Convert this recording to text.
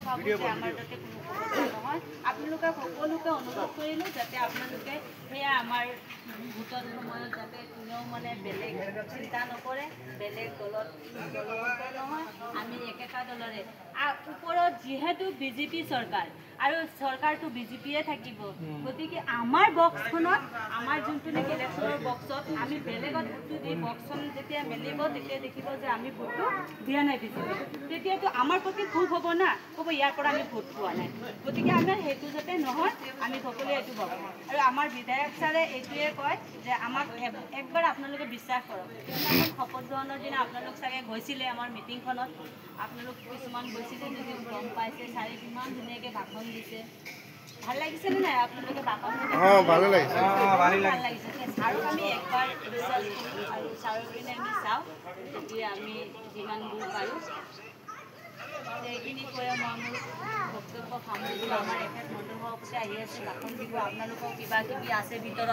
ভাবোঁ যে আমাৰ তাতে কোনো সমস্যা নহয় আপোনালোকে সকলোকে অনুৰোধ কৰিলোঁ যাতে আপোনালোকে সেয়া আমাৰ ভোটৰ সময়ত যাতে কোনেও মানে বেলেগ চিন্তা নকৰে বেলেগ দলত নহয় আমি একেটা দলৰে ওপৰত যিহেতু বিজেপি চৰকাৰ আৰু চৰকাৰটো বিজেপিয়ে থাকিব গতিকে আমাৰ বক্সখনত আমাৰ যোনটো নেকি ইলেকশ্যনৰ বক্সত আমি বেলেগত ভোটটো দি বক্সখন যেতিয়া মেলিব তেতিয়া দেখিব যে আমি ভোটটো দিয়া নাই বিজেপি তেতিয়াতো আমাৰ প্ৰতি ক্ষোভ হ'ব না ক'ব ইয়াৰ পৰা আমি ভোট পোৱা নাই গতিকে আমাৰ সেইটো যাতে নহয় আমি সকলোৱে এইটো ভাবোঁ আৰু আমাৰ বিধায়ক ছাৰে এইটোৱে কয় যে আমাক একবাৰ আপোনালোকে বিশ্বাস কৰক সেইদিনাখন শপত গ্ৰহণৰ দিনা আপোনালোক চাগে গৈছিলে আমাৰ মিটিংখনত আপোনালোক কিছুমান গৈছিলে যদি গম পাইছে ছাৰে কিমান ধুনীয়াকৈ ভাষণ দিছে ভাল লাগিছেনে নাই আপোনালোকে ভাষণ ভাল লাগিছে ছাৰক আমি একবাৰ বিশ্বাস কৰোঁ আৰু ছাৰৰ পিনে আমি চাওঁ তেতিয়া আমি যিমান দূৰ পাৰোঁ এইখিনি কৈ মই মোৰ বক্তব্য সামৰিছোঁ আমাৰ এখেত মণ্ডল সভাপতি আহি আছে ভাষণ দিব আপোনালোকৰ কিবা কিবি আছে ভিতৰত